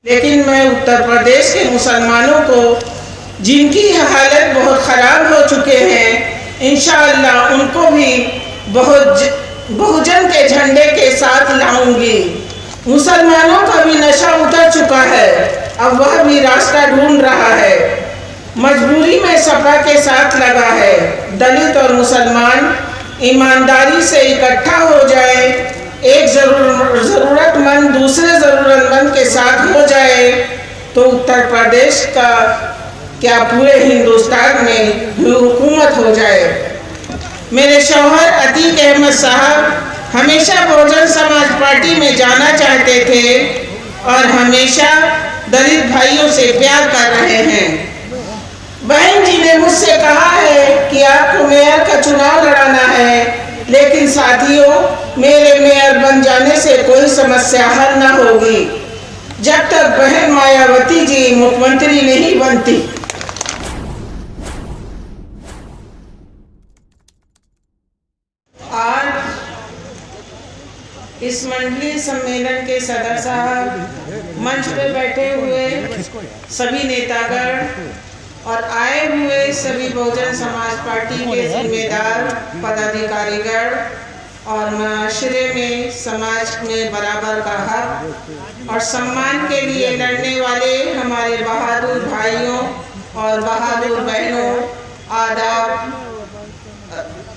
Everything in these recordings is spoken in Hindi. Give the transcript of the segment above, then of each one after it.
लेकिन मैं उत्तर प्रदेश के मुसलमानों को, जिनकी हालत बहुत ख़राब हो चुके हैं, इंशाअल्लाह उनको भी बहुजन के झंडे के साथ लाऊंगी। मुसलमानों का भी नशा उतर चुका है, अब वह भी रास्ता ढूंढ रहा है। मजबूरी में सपा के साथ लगा है। दलित और मुसलमान ईमानदारी से इकट्ठा हो जाए, एक ज़रूरतमंद दूसरे ज़रूरतमंद के साथ हो जाए, तो उत्तर प्रदेश का क्या पूरे हिंदुस्तान में हुकूमत हो जाए। मेरे शौहर अतीक अहमद साहब हमेशा बहुजन समाज पार्टी में जाना चाहते थे और हमेशा दलित भाइयों से प्यार कर रहे हैं। बहन जी ने मुझसे कहा है कि आपको मेयर का चुनाव लड़ाना है, लेकिन साथियों, मेरे मेयर बन जाने से कोई समस्या हल न होगी जब तक बहन मायावती जी मुख्यमंत्री नहीं बनती। आज इस मंडलीय सम्मेलन के सदर साहब, मंच पे बैठे हुए सभी नेतागण और आए हुए सभी बहुजन समाज पार्टी के जिम्मेदार पदाधिकारीगण और माशरे में समाज में बराबर का हक और सम्मान के लिए लड़ने वाले हमारे बहादुर भाइयों और बहादुर बहनों, आदाब,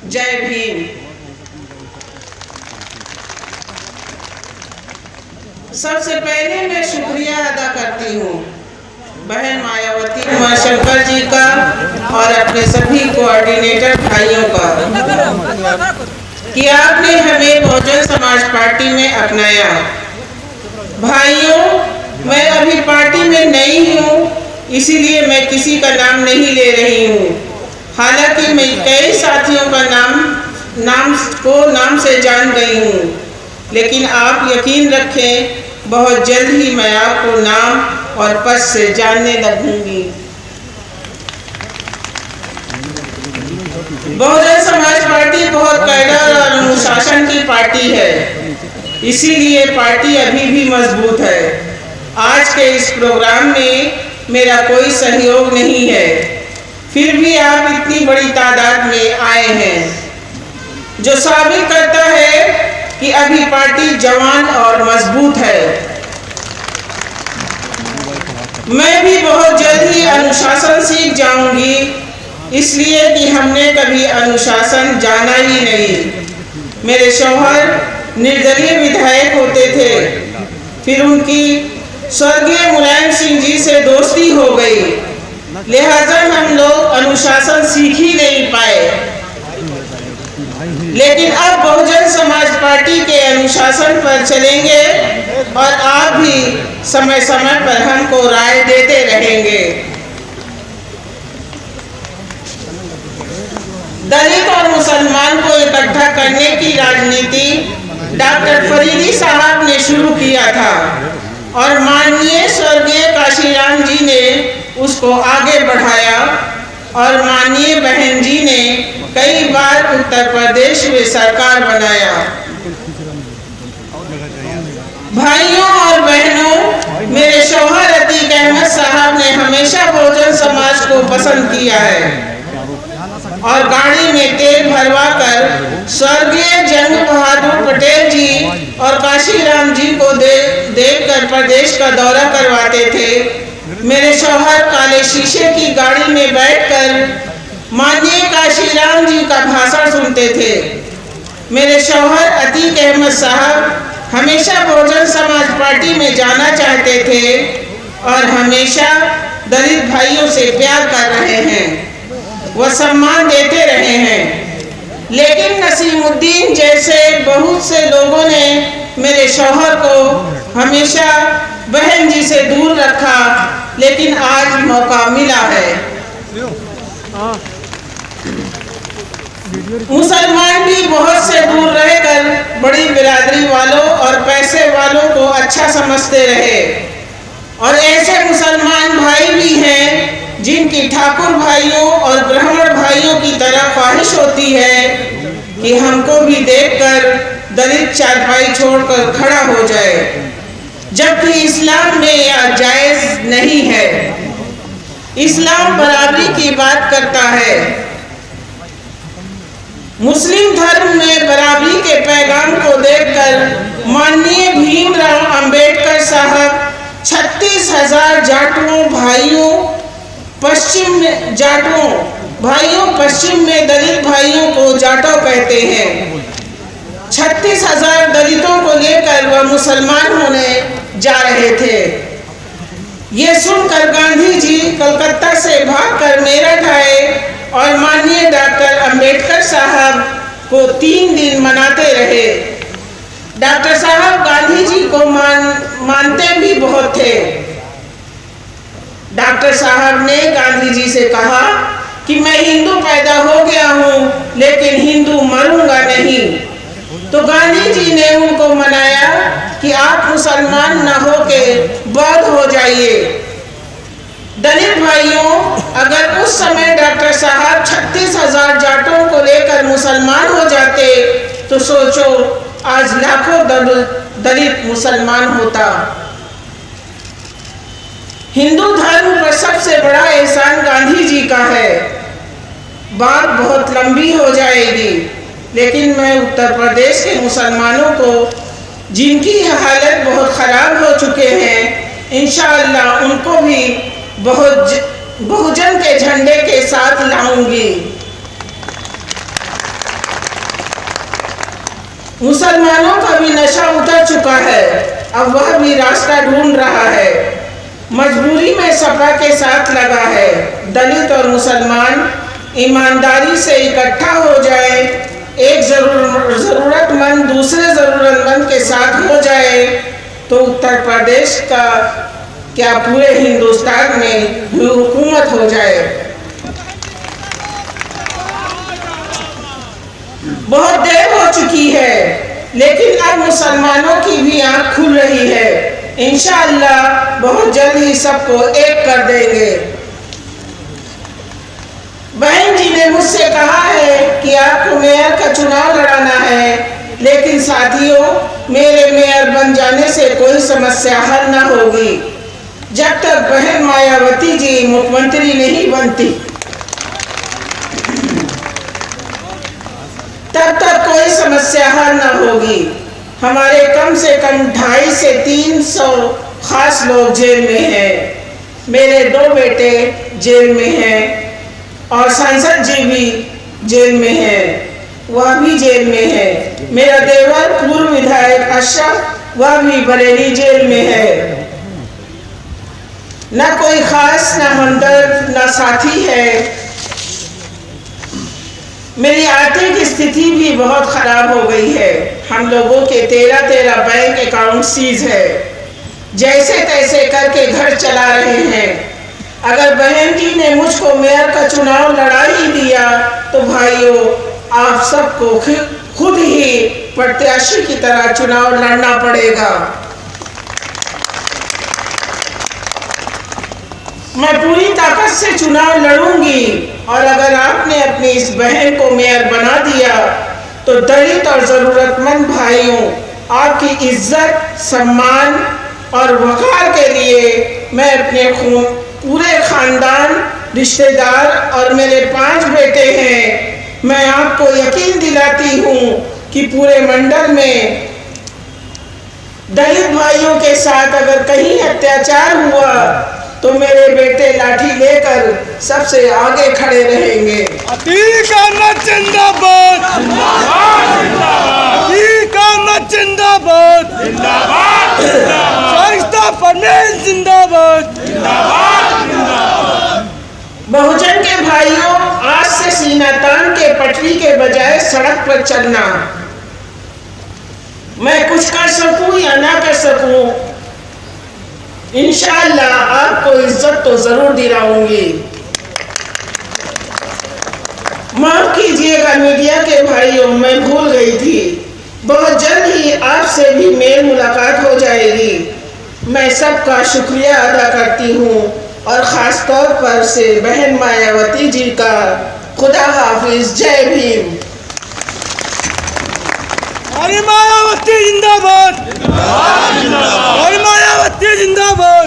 जय भीम। सबसे पहले मैं शुक्रिया अदा करती हूँ बहन मायावती उमाशंकर जी का और अपने सभी कोऑर्डिनेटर भाइयों का कि आपने हमें बहुजन समाज पार्टी में अपनाया। भाइयों, मैं अभी पार्टी में नई हूँ, इसीलिए मैं किसी का नाम नहीं ले रही हूँ। हालांकि मैं कई साथियों का नाम से जान गई हूँ, लेकिन आप यकीन रखें, बहुत जल्द ही मैं आपको नाम और पद से जानने लगूंगी। बहुजन समाज पार्टी बहुत कैडर और अनुशासन की पार्टी है, इसीलिए पार्टी अभी भी मजबूत है। आज के इस प्रोग्राम में मेरा कोई सहयोग नहीं है, फिर भी आप इतनी बड़ी तादाद में आए हैं, जो साबित करता है कि अभी पार्टी जवान और मजबूत है। मैं भी बहुत जल्द ही अनुशासन सीख जाऊंगी, इसलिए कि हमने कभी अनुशासन जाना ही नहीं। मेरे शौहर निर्दलीय विधायक होते थे, फिर उनकी स्वर्गीय मुलायम सिंह जी से दोस्ती हो गई, लिहाजा हम लोग अनुशासन सीख ही नहीं पाए। लेकिन अब बहुजन समाज पार्टी के अनुशासन पर चलेंगे और आप भी समय समय पर हमको राय देते रहेंगे। दलित और मुसलमान को इकट्ठा करने की राजनीति डॉक्टर फरीदी साहब ने शुरू किया था और माननीय स्वर्गीय काशीराम जी ने उसको आगे बढ़ाया और माननीय बहन जी ने कई बार उत्तर प्रदेश में सरकार बनाया। भाइयों और बहनों, मेरे शौहर अतीक अहमद साहब ने हमेशा बहुजन समाज को पसंद किया है और गाड़ी में तेल भरवा कर स्वर्गीय जंग बहादुर पटेल जी और काशीराम जी को देखकर प्रदेश का दौरा करवाते थे। मेरे शौहर काले शीशे की गाड़ी में बैठकर माननीय काशीराम जी का भाषण सुनते थे। मेरे शौहर अतीक अहमद साहब हमेशा बहुजन समाज पार्टी में जाना चाहते थे और हमेशा दलित भाइयों से प्यार कर रहे हैं, वह सम्मान देते रहे हैं। लेकिन नसीमुद्दीन जैसे बहुत से लोगों ने मेरे शौहर को हमेशा बहन जी से दूर रखा, लेकिन आज मौका मिला है। मुसलमान भी बहुत से दूर रहकर बड़ी बिरादरी वालों और पैसे वालों को अच्छा समझते रहे और ऐसे मुसलमान भाई भी हैं जिनकी ठाकुर भाइयों और ब्राह्मण भाइयों की तरह ख्वाहिश होती है कि हमको भी देखकर दलित चारपाई छोड़कर खड़ा हो जाए, जबकि इस्लाम में या इस्लाम बराबरी की बात करता है। मुस्लिम धर्म में बराबरी के पैगाम को देखकर माननीय भीमराव अंबेडकर साहब 36,000 जाटों भाइयों पश्चिम में दलित भाइयों को जाटो कहते हैं। 36,000 दलितों को लेकर वह मुसलमान होने जा रहे थे। ये सुनकर गांधी जी कलकत्ता से भागकर मेरठ आए और माननीय डॉक्टर अंबेडकर साहब को 3 दिन मनाते रहे। डॉक्टर साहब गांधी जी को मानते भी बहुत थे। डॉक्टर साहब ने गांधी जी से कहा कि मैं हिंदू पैदा हो गया हूँ लेकिन हिंदू मरूंगा नहीं। तो गांधी जी ने उनको मनाया कि आप मुसलमान न होके बौद्ध हो जाइए। दलित भाइयों, अगर उस समय डॉक्टर साहब 36,000 जाटों को लेकर मुसलमान हो जाते तो सोचो आज लाखों दलित मुसलमान होता। हिंदू धर्म पर सबसे बड़ा एहसान गांधी जी का है। बात बहुत लंबी हो जाएगी, लेकिन मैं उत्तर प्रदेश के मुसलमानों को जिनकी हालत बहुत खराब हो चुके हैं, इंशाअल्लाह उनको भी बहुजन के झंडे के साथ लाऊंगी। मुसलमानों का भी नशा उतर चुका है, अब वह भी रास्ता ढूंढ रहा है। मजबूरी में सपा के साथ लगा है। दलित और मुसलमान ईमानदारी से इकट्ठा हो जाए, एक जरूरतमंद दूसरे जरूरतमंद के साथ हो जाए तो उत्तर प्रदेश का क्या पूरे हिंदुस्तान में हुकूमत हो जाए। बहुत देर हो चुकी है, लेकिन अब मुसलमानों की भी आंख खुल रही है। इंशाअल्लाह बहुत जल्द ही सबको एक कर देंगे। बहन जी ने मुझसे कहा है कि आपको मेयर का चुनाव लड़ाना है, लेकिन साथियों मेरे मेयर बन जाने से कोई समस्या हल न होगी जब तक बहन मायावती जी मुख्यमंत्री नहीं बनती, तब तक कोई समस्या हल न होगी। हमारे कम से कम 250 से 300 खास लोग जेल में हैं। मेरे 2 बेटे जेल में हैं और सांसद जी भी जेल में हैं, वह भी जेल में है। मेरा देवर पूर्व विधायक अशरफ, वह भी बरेली जेल में है। न कोई खास, न हमदर्द, न साथी है। मेरी आर्थिक स्थिति भी बहुत खराब हो गई है। हम लोगों के 13 बैंक अकाउंट सीज है। जैसे तैसे करके घर चला रहे हैं। अगर बहन जी ने मुझको मेयर का चुनाव लड़ा ही दिया तो भाइयों आप सबको खुद ही प्रत्याशी की तरह चुनाव लड़ना पड़ेगा। मैं पूरी ताकत से चुनाव लड़ूंगी और अगर आपने अपनी इस बहन को मेयर बना दिया तो दलित और जरूरतमंद भाइयों आपकी इज्जत, सम्मान और वक़ार के लिए मैं अपने पूरे खानदान, रिश्तेदार और मेरे 5 बेटे हैं, मैं आपको यकीन दिलाती हूँ कि पूरे मंडल में दलित भाइयों के साथ अगर कहीं अत्याचार हुआ तो मेरे बेटे लाठी लेकर सबसे आगे खड़े रहेंगे। अतीक अहमद जिंदाबाद, अतीक अहमद जिंदाबाद, शाइस्ता परवेज जिंदाबाद। बहुजन के भाइयों, आज से सीना तान के पटरी के बजाय सड़क पर चलना। मैं कुछ कर सकूं या ना कर सकूं, इंशाअल्लाह आपको इज्जत तो जरूर दिलाऊंगी। माफ कीजिएगा मीडिया के भाइयों, मैं भूल गई थी। बहुत जल्द ही आपसे भी मेल मुलाकात हो जाएगी। मैं सबका शुक्रिया अदा करती हूँ और ख़ास तौर पर से बहन मायावती जी का खुदा हाफिज। जय भीम। हरी मायावती जिंदाबाद, हरी मायावती जिंदाबाद।